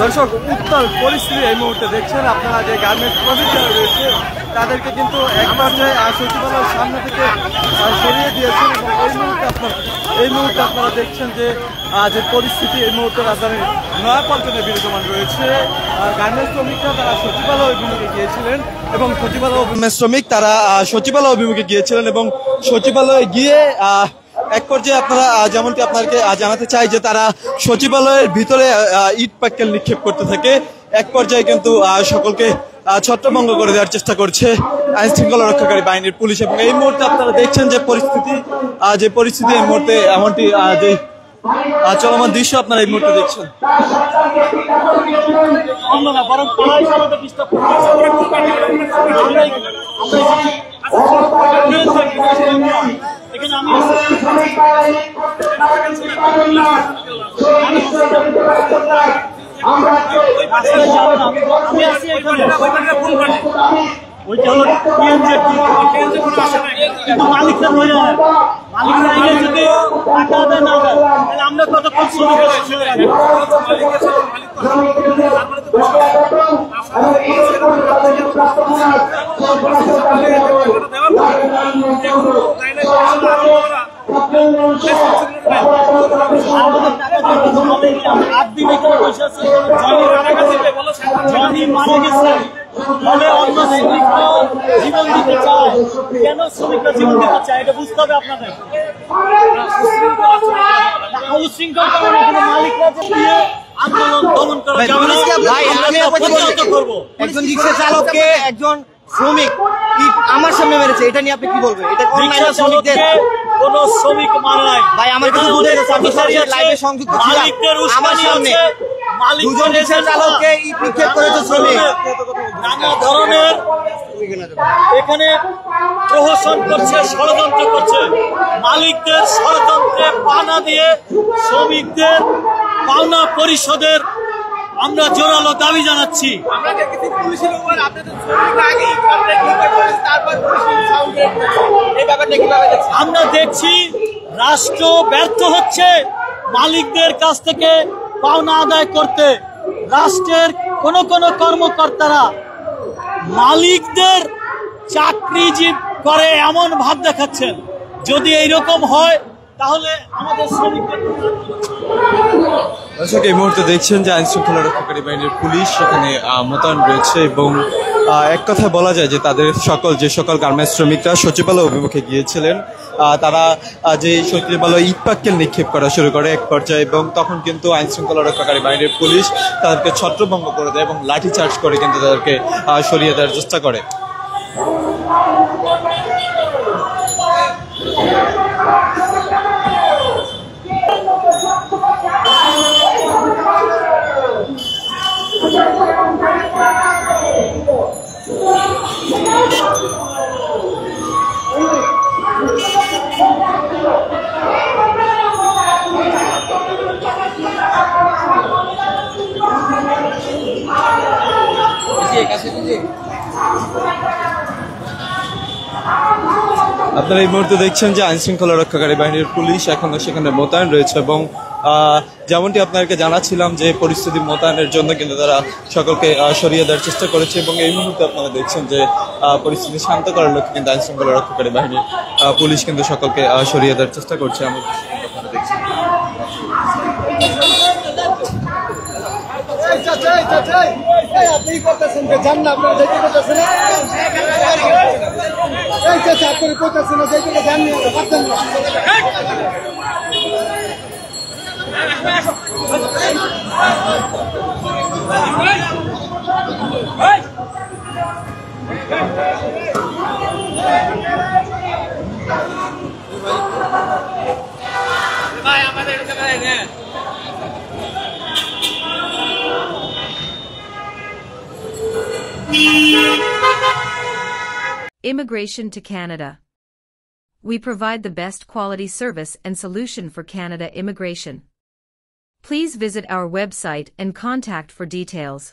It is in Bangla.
দর্শক উত্তাল পরিস্থিতি এই মুহূর্তে দেখছেন আপনারা যে গার্মেন্টস শ্রমিক যারা রয়েছে তাদেরকে কিন্তু এক পর্যায়ে সচিবালয়ের সামনে থেকে সরিয়ে দিয়েছেন এবং এই মুহূর্তে আপনারা দেখছেন যে পরিস্থিতি এই মুহূর্তে রাজধানীর নয়াপল্টনে বিরাজমান রয়েছে। গার্মেন্টস শ্রমিকরা তারা সচিবালয় অভিমুখে গিয়েছিলেন এবং শ্রমিক তারা সচিবালয় অভিমুখে গিয়েছিলেন এবং সচিবালয়ে গিয়ে এক পর্যায়ে আপনারা যেমনটি আপনাকে জানাতে চাই যে তারা সচিবালয়ের ভিতরে ইট পাটকেল নিক্ষেপ করতে থাকে। এক পর্যায়ে কিন্তু সকলকে ছত্রভঙ্গ করে দেওয়ার চেষ্টা করছে আইন শৃঙ্খলা রক্ষাকারী বাহিনীর পুলিশ এবং এই মুহূর্তে আপনারা দেখছেন যে পরিস্থিতি এই মুহূর্তে এমনটি যে চলমান দৃশ্য আপনারা এই মুহূর্তে দেখছেন। ওইটা হলো কিন্তু মালিকরা হয়ে যায় মালিকরা যদি টাকা দেয় না দেয় তাহলে আমরা কতক্ষণ ফলে অন্য শ্রমিকরা জীবন দিতে চায়। কেন শ্রমিকরা জীবন দিতে চায় এটা বুঝতে হবে আপনাদের। উশৃঙ্খল কারণে মালিকরা দিয়ে আন্দোলন দমন করা যাবে না, করবো। একজন রিক্সা চালককে একজন শ্রমিক আমার সামনে মেরেছে, এটা নিয়ে আপনি কি বলবেন? এটা কোন শ্রমিক মারা নাই ভাই, আমার কাছে লাইভে সংযুক্ত ছিলাম আমার সামনে দুজন রিক্সা চালককে ইট নিক্ষেপ করেছে শ্রমিক। নানা ধরনের এখানে প্রহসন করছে, ষড়যন্ত্র করছে। মালিকদের ষড়যন্ত্রে পানা দিয়ে শ্রমিকদের পাওনা পরিশোধের আমরা জোরালো দাবি জানাচ্ছি। আমরা দেখছি রাষ্ট্র ব্যর্থ হচ্ছে মালিকদের কাছ থেকে পাওনা আদায় করতে। রাষ্ট্রের কোন কর্মকর্তারা মালিকদের চাকরিজীব করে এমন ভাব দেখাচ্ছেন। যদি এইরকম হয় তাহলে আমাদের শ্রমিকদের দর্শক এই মুহূর্তে দেখছেন যে আইন শৃঙ্খলা রক্ষাকারী বাহিনীর পুলিশ সেখানে মোতায়েন রয়েছে এবং এক কথায় বলা যায় যে তাদের যে সকল গার্মেন্টস শ্রমিকরা সচিবালয় অভিমুখে গিয়েছিলেন তারা যে সচিবালয় ইট পাটকেল নিক্ষেপ করা শুরু করে এক পর্যায়ে এবং তখন কিন্তু আইন শৃঙ্খলা রক্ষাকারী বাহিনীর পুলিশ তাদেরকে ছত্রভঙ্গ করে দেয় এবং লাঠিচার্জ করে কিন্তু তাদেরকে সরিয়ে দেওয়ার চেষ্টা করে। আপনারা এই মুহূর্তে দেখছেন যে আইন শৃঙ্খলা রক্ষাকারী বাহিনীর পুলিশ এখনো সেখানে মোতায়েন রয়েছে এবং যেমনটি আপনাদেরকে জানাচ্ছিলাম যে পরিস্থিতি মোতায়েনের জন্য কিন্তু তারা সকলকে সরিয়ে দেওয়ার চেষ্টা করেছে এবং এই মুহূর্তে আপনারা দেখছেন যে পরিস্থিতি শান্ত করার লক্ষ্যে কিন্তু আইন শৃঙ্খলা রক্ষাকারী বাহিনীর পুলিশ কিন্তু সকলকে সরিয়ে দেওয়ার চেষ্টা করছে। আপনারা দেখছেন আপনি করতেছেন জান না আপনারা দেখতে করতেছেন চাকরি করতেছেন দেখতে জান নিয়ে পারতেন না। ভাই আমাদের Immigration to Canada. We provide the best quality service and solution for Canada immigration. Please visit our website and contact for details.